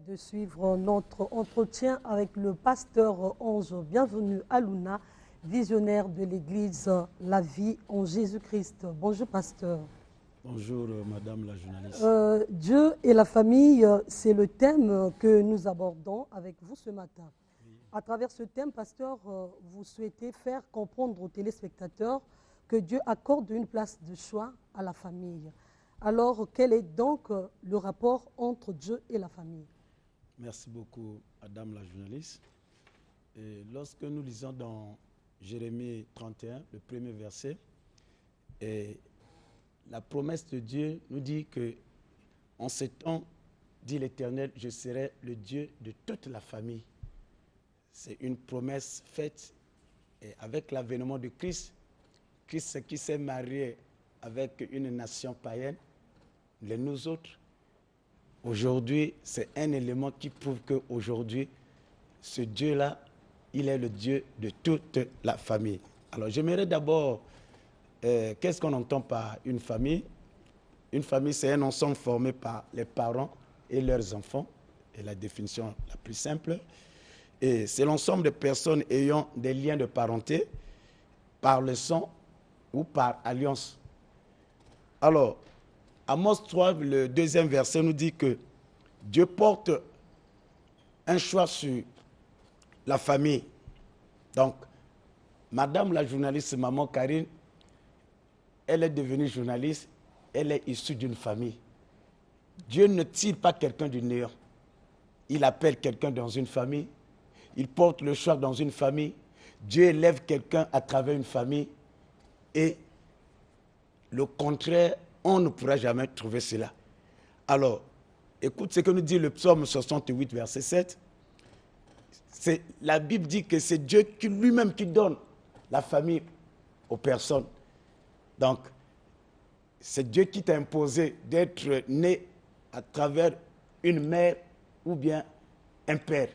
de suivre notre entretien avec le pasteur Ange. Bienvenue à Luna, visionnaire de l'Église La Vie en Jésus-Christ. Bonjour pasteur. Bonjour madame la journaliste. Dieu et la famille, c'est le thème que nous abordons avec vous ce matin. Oui. À travers ce thème, pasteur, vous souhaitez faire comprendre aux téléspectateurs que Dieu accorde une place de choix à la famille. Alors, quel est donc le rapport entre Dieu et la famille? Merci beaucoup, madame la journaliste. Et lorsque nous lisons dans Jérémie 31, le premier verset, et la promesse de Dieu nous dit que en ce temps, dit l'Éternel, je serai le Dieu de toute la famille. C'est une promesse faite et avec l'avènement de Christ. Christ qui s'est marié avec une nation païenne, nous autres, aujourd'hui, c'est un élément qui prouve qu'aujourd'hui, ce Dieu-là, il est le Dieu de toute la famille. Alors, j'aimerais d'abord, qu'est-ce qu'on entend par une famille? Une famille, c'est un ensemble formé par les parents et leurs enfants, et la définition la plus simple. Et c'est l'ensemble de personnes ayant des liens de parenté par le sang ou par alliance. Alors, Amos 3, le deuxième verset nous dit que Dieu porte un choix sur la famille. Donc, madame la journaliste, maman Karine, elle est devenue journaliste, elle est issue d'une famille. Dieu ne tire pas quelqu'un du néant. Il appelle quelqu'un dans une famille, il porte le choix dans une famille, Dieu élève quelqu'un à travers une famille et le contraire, on ne pourra jamais trouver cela. Alors, écoute ce que nous dit le psaume 68, verset 7. La Bible dit que c'est Dieu qui lui-même qui donne la famille aux personnes. Donc, c'est Dieu qui t'a imposé d'être né à travers une mère ou bien un père.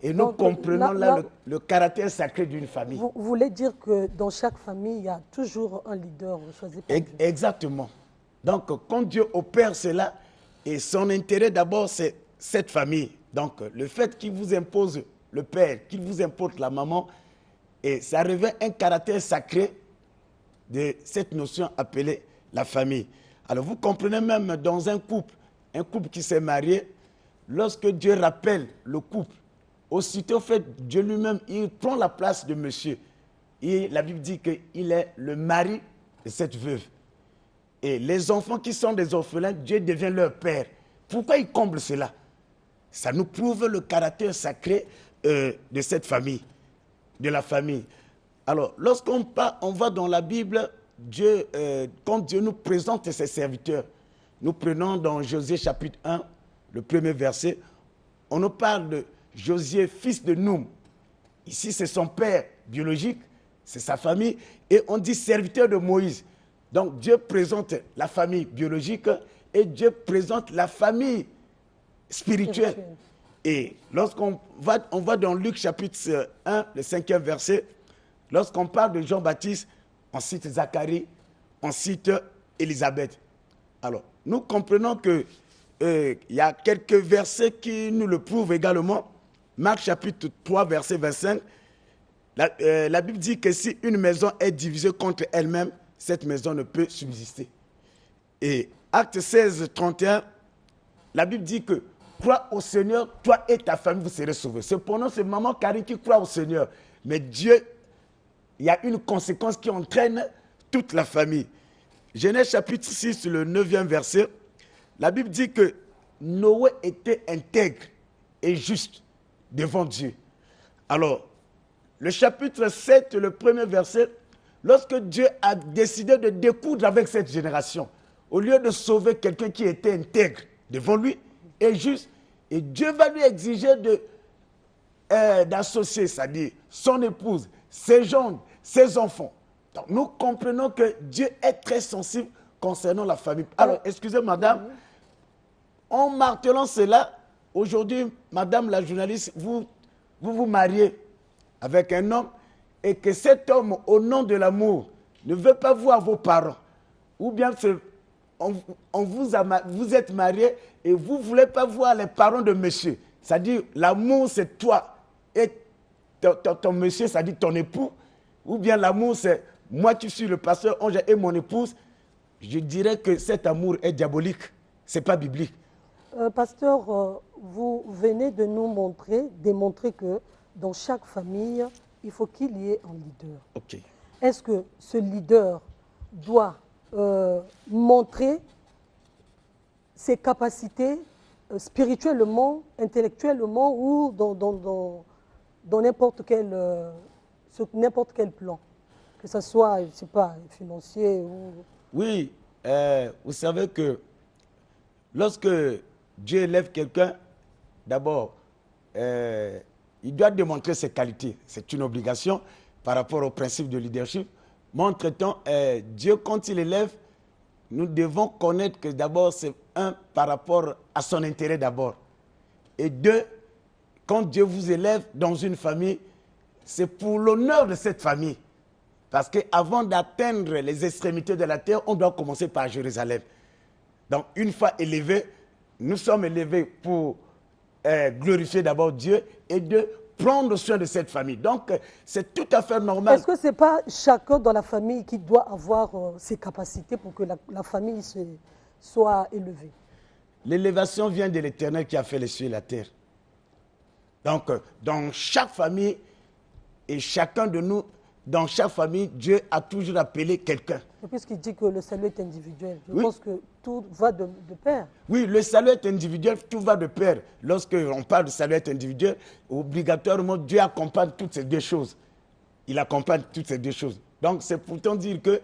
Et nous comprenons là le caractère sacré d'une famille. Vous voulez dire que dans chaque famille, il y a toujours un leader choisi par Dieu. Exactement. Donc, quand Dieu opère cela, et son intérêt d'abord, c'est cette famille. Donc, le fait qu'il vous impose le père, qu'il vous impose la maman, et ça revêt un caractère sacré de cette notion appelée la famille. Alors, vous comprenez même dans un couple qui s'est marié, lorsque Dieu rappelle le couple, aussitôt fait, Dieu lui-même, il prend la place de monsieur. Et la Bible dit qu'il est le mari de cette veuve. Et les enfants qui sont des orphelins, Dieu devient leur père. Pourquoi il comble cela? Ça nous prouve le caractère sacré de cette famille, de la famille. Alors, lorsqu'on va dans la Bible, quand Dieu nous présente ses serviteurs, nous prenons dans Josué chapitre 1, le premier verset, on nous parle de Josué, fils de Noum. Ici, c'est son père biologique, c'est sa famille, et on dit serviteur de Moïse. Donc Dieu présente la famille biologique et Dieu présente la famille spirituelle. Et lorsqu'on va dans Luc chapitre 1, le 5e verset, lorsqu'on parle de Jean-Baptiste, on cite Zacharie, on cite Élisabeth. Alors, nous comprenons qu'il y a quelques versets qui nous le prouvent également. Marc chapitre 3, verset 25, la Bible dit que si une maison est divisée contre elle-même, cette maison ne peut subsister. Et Acte 16, 31, la Bible dit que crois au Seigneur, toi et ta famille, vous serez sauvés. Cependant, c'est maman Karine qui croit au Seigneur. Mais Dieu, il y a une conséquence qui entraîne toute la famille. Genèse chapitre 6, le 9e verset, la Bible dit que Noé était intègre et juste devant Dieu. Alors, le chapitre 7, le premier verset, lorsque Dieu a décidé de découdre avec cette génération, au lieu de sauver quelqu'un qui était intègre devant lui et juste, et Dieu va lui exiger d'associer, c'est-à-dire son épouse, ses gendres, ses enfants. Donc nous comprenons que Dieu est très sensible concernant la famille. Alors, excusez madame, en martelant cela, aujourd'hui, madame la journaliste, vous mariez avec un homme et que cet homme, au nom de l'amour, ne veut pas voir vos parents. Ou bien vous êtes marié et vous ne voulez pas voir les parents de monsieur. Ça dit, l'amour, c'est toi. Et ton monsieur, ça dit ton époux. Ou bien l'amour, c'est moi qui suis le pasteur Onge et mon épouse. Je dirais que cet amour est diabolique. Ce n'est pas biblique. Pasteur, vous venez de nous démontrer que dans chaque famille, il faut qu'il y ait un leader. Ok. Est-ce que ce leader doit montrer ses capacités spirituellement, intellectuellement ou dans n'importe sur n'importe quel plan, que ce soit, je ne sais pas, financier ou... Oui, vous savez que lorsque Dieu élève quelqu'un, d'abord, il doit démontrer ses qualités. C'est une obligation par rapport au principe de leadership. Mais entre-temps, Dieu, quand il élève, nous devons connaître que d'abord, c'est par rapport à son intérêt d'abord. Et deux, quand Dieu vous élève dans une famille, c'est pour l'honneur de cette famille. Parce qu'avant d'atteindre les extrémités de la terre, on doit commencer par Jérusalem. Donc, une fois élevé, nous sommes élevés pour glorifier d'abord Dieu et de prendre soin de cette famille. Donc, c'est tout à fait normal. Est-ce que ce n'est pas chacun dans la famille qui doit avoir ses capacités pour que la famille soit élevée? L'élévation vient de l'Éternel qui a fait les cieux et la terre. Donc, dans chaque famille et chacun de nous, dans chaque famille, Dieu a toujours appelé quelqu'un. Puisqu'il dit que le salut est individuel, je pense que tout va de pair. Oui, le salut est individuel, tout va de pair. Lorsqu'on parle de salut est individuel, obligatoirement, Dieu accompagne toutes ces deux choses. Il accompagne toutes ces deux choses. Donc, c'est pourtant dire que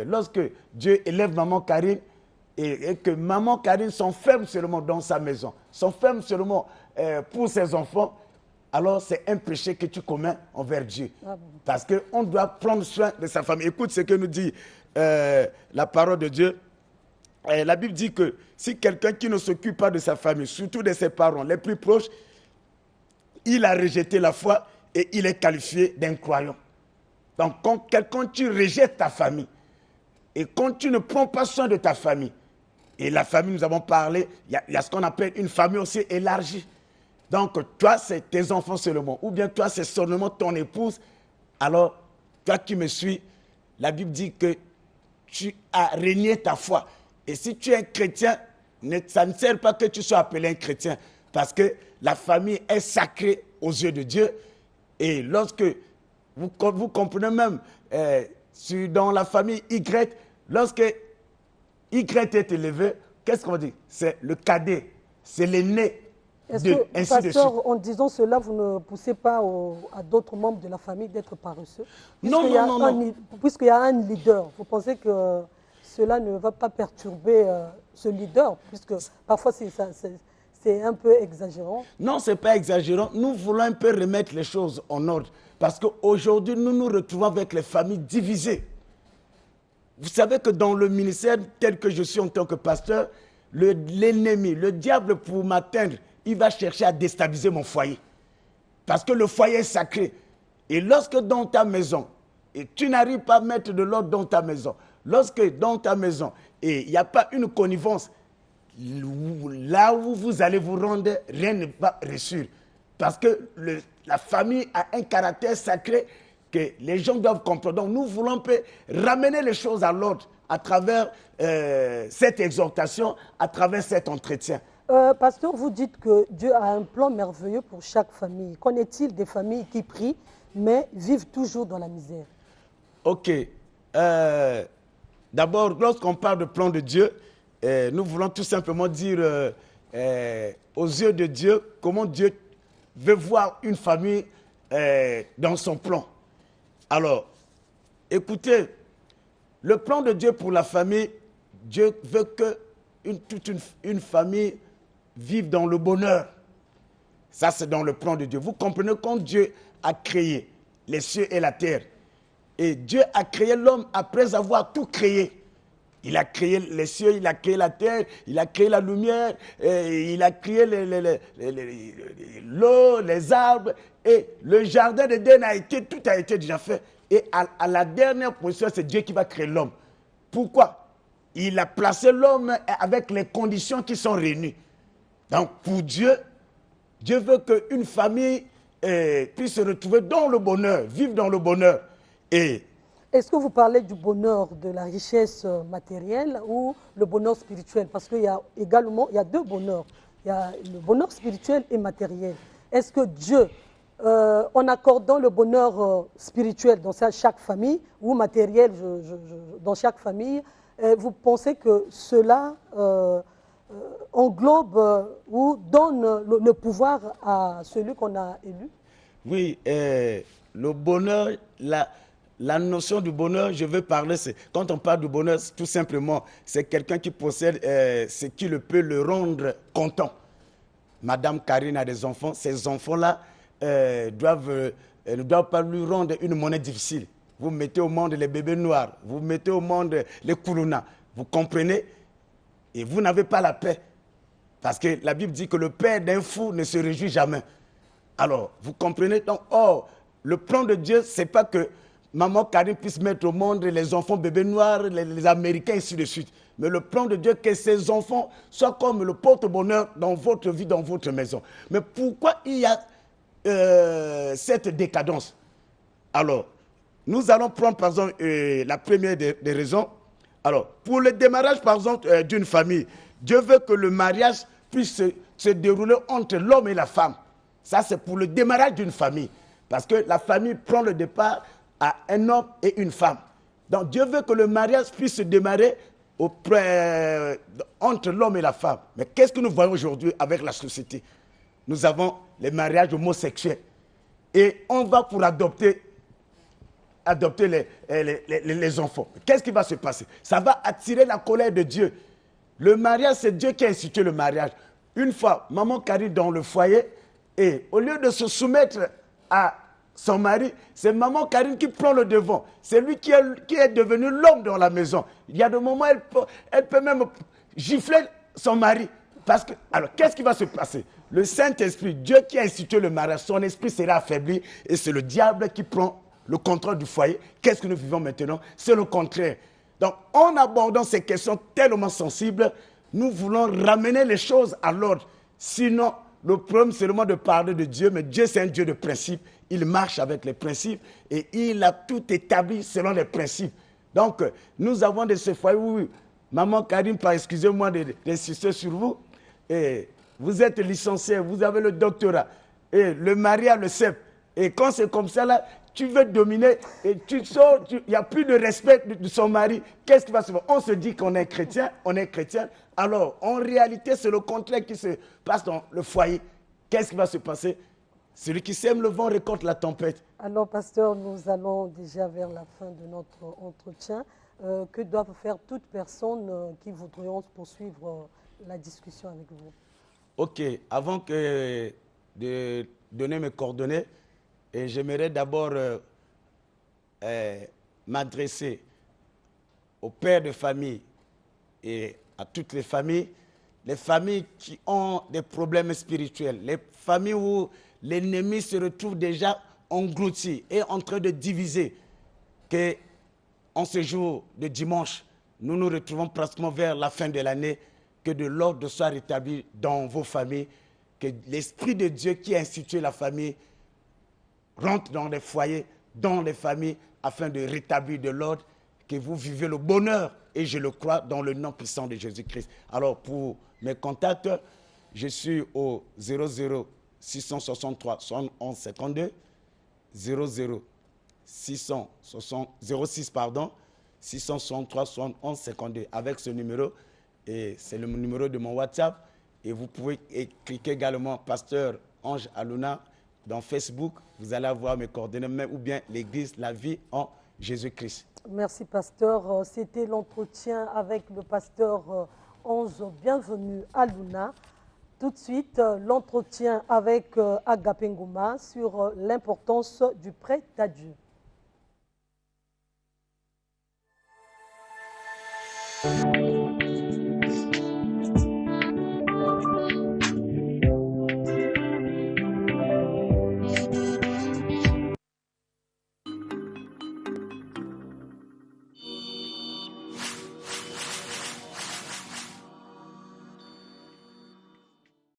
lorsque Dieu élève maman Karine et que maman Karine s'enferme seulement dans sa maison, s'enferme seulement pour ses enfants, alors c'est un péché que tu commets envers Dieu. Ah bon. Parce qu'on doit prendre soin de sa famille. Écoute ce que nous dit la parole de Dieu. La Bible dit que si quelqu'un qui ne s'occupe pas de sa famille, surtout de ses parents les plus proches, il a rejeté la foi et il est qualifié d'incroyant. Donc quand tu rejettes ta famille et quand tu ne prends pas soin de ta famille, et la famille, nous avons parlé, il y a ce qu'on appelle une famille aussi élargie. Donc, toi, c'est tes enfants seulement. Ou bien toi, c'est seulement ton épouse. Alors, toi qui me suis, la Bible dit que tu as régné ta foi. Et si tu es un chrétien, ça ne sert pas que tu sois appelé un chrétien. Parce que la famille est sacrée aux yeux de Dieu. Et lorsque, vous comprenez même, dans la famille Y, lorsque Y est élevé, qu'est-ce qu'on dit? C'est le cadet, c'est l'aîné. Est-ce que, pasteur, en disant cela, vous ne poussez pas à d'autres membres de la famille d'être paresseux? Non. Puisqu'il y a un leader, vous pensez que cela ne va pas perturber ce leader? Puisque parfois c'est un peu exagérant. Non, ce n'est pas exagérant. Nous voulons un peu remettre les choses en ordre. Parce qu'aujourd'hui, nous nous retrouvons avec les familles divisées. Vous savez que dans le ministère tel que je suis en tant que pasteur, l'ennemi, le diable pour m'atteindre, il va chercher à déstabiliser mon foyer. Parce que le foyer est sacré. Et lorsque dans ta maison, et tu n'arrives pas à mettre de l'ordre dans ta maison, lorsque dans ta maison, et il n'y a pas une connivence, là où vous allez vous rendre, rien ne va réussir. Parce que la famille a un caractère sacré que les gens doivent comprendre. Donc nous voulons un peu ramener les choses à l'ordre à travers cette exhortation, à travers cet entretien. Pasteur, vous dites que Dieu a un plan merveilleux pour chaque famille. Qu'en est-il des familles qui prient, mais vivent toujours dans la misère? Ok. D'abord, lorsqu'on parle de plan de Dieu, nous voulons tout simplement dire aux yeux de Dieu comment Dieu veut voir une famille dans son plan. Alors, écoutez, le plan de Dieu pour la famille, Dieu veut que toute une famille vive dans le bonheur. Ça, c'est dans le plan de Dieu. Vous comprenez, quand Dieu a créé les cieux et la terre, et Dieu a créé l'homme après avoir tout créé. Il a créé les cieux, il a créé la terre, il a créé la lumière, il a créé l'eau, les arbres, et le jardin d'Éden tout a été déjà fait. Et à la dernière position, c'est Dieu qui va créer l'homme. Pourquoi? Il a placé l'homme avec les conditions qui sont réunies. Donc, pour Dieu, Dieu veut qu'une famille puisse se retrouver dans le bonheur, vivre dans le bonheur. Et est-ce que vous parlez du bonheur de la richesse matérielle ou le bonheur spirituel? Parce qu'il y a également, il y a deux bonheurs. Il y a le bonheur spirituel et matériel. Est-ce que Dieu, en accordant le bonheur spirituel dans chaque famille ou matériel dans chaque famille, vous pensez que cela englobe ou donne le pouvoir à celui qu'on a élu? oui, le bonheur, la notion du bonheur, je veux parler, quand on parle du bonheur, tout simplement, c'est quelqu'un qui possède ce qui peut le rendre content. Madame Karine a des enfants, ces enfants-là ne doivent pas lui rendre une monnaie difficile. Vous mettez au monde les bébés noirs, vous mettez au monde les koulouna, vous comprenez? Et vous n'avez pas la paix. Parce que la Bible dit que le père d'un fou ne se réjouit jamais. Alors, vous comprenez? Donc, le plan de Dieu, ce n'est pas que maman Karine puisse mettre au monde les enfants bébés noirs, les Américains, ainsi de suite. Mais le plan de Dieu, que ces enfants soient comme le porte-bonheur dans votre vie, dans votre maison. Mais pourquoi il y a cette décadence? Alors, nous allons prendre, par exemple, la première des raisons. Alors, pour le démarrage, par exemple, d'une famille, Dieu veut que le mariage puisse se dérouler entre l'homme et la femme. Ça, c'est pour le démarrage d'une famille. Parce que la famille prend le départ à un homme et une femme. Donc, Dieu veut que le mariage puisse se démarrer entre l'homme et la femme. Mais qu'est-ce que nous voyons aujourd'hui avec la société? Nous avons les mariages homosexuels. Et on va pour adopter les enfants. Qu'est-ce qui va se passer? Ça va attirer la colère de Dieu. Le mariage, c'est Dieu qui a institué le mariage. Une fois, maman Karine dans le foyer, et au lieu de se soumettre à son mari, c'est maman Karine qui prend le devant. C'est lui qui est devenu l'homme dans la maison. Il y a des moments où elle peut même gifler son mari. Parce que, alors, qu'est-ce qui va se passer? Le Saint-Esprit, Dieu qui a institué le mariage, son esprit sera affaibli et c'est le diable qui prend le contrôle du foyer. Qu'est-ce que nous vivons maintenant? C'est le contraire. Donc, en abordant ces questions tellement sensibles, nous voulons ramener les choses à l'ordre. Sinon, le problème, c'est seulement de parler de Dieu, mais Dieu, c'est un Dieu de principes. Il marche avec les principes et il a tout établi selon les principes. Donc, nous avons de ce foyer où, maman Karine, excusez-moi d'insister sur vous, et vous êtes licencié, vous avez le doctorat, et le mari a le CEP. Et quand c'est comme ça, là, tu veux dominer, et tu sors, il n'y a plus de respect de son mari. Qu'est-ce qui va se passer? On se dit qu'on est chrétien, alors en réalité, c'est le contraire qui se passe dans le foyer. Qu'est-ce qui va se passer? Celui qui sème le vent récolte la tempête. Alors, pasteur, nous allons déjà vers la fin de notre entretien. Que doivent faire toutes personnes qui voudraient poursuivre la discussion avec vous? Ok, avant de donner mes coordonnées, j'aimerais d'abord m'adresser aux pères de famille et à toutes les familles qui ont des problèmes spirituels, les familles où l'ennemi se retrouve déjà englouti et en train de diviser, qu'en ce jour de dimanche, nous nous retrouvons pratiquement vers la fin de l'année, que de l'ordre soit rétabli dans vos familles, que l'Esprit de Dieu qui a institué la famille rentre dans les foyers, dans les familles, afin de rétablir de l'ordre, que vous vivez le bonheur, et je le crois, dans le nom puissant de Jésus-Christ. Alors, pour mes contacts, je suis au 00 663 71 52, 06 663 71 52. Avec ce numéro, et c'est le numéro de mon WhatsApp, et vous pouvez cliquer également Pasteur Ange Aluna dans Facebook, vous allez avoir mes coordonnées, ou bien l'Église La Vie en Jésus-Christ. Merci, pasteur. C'était l'entretien avec le pasteur Ange Bienvenu Aluna. Tout de suite, l'entretien avec Agapé Ngouma sur l'importance du prêt à Dieu.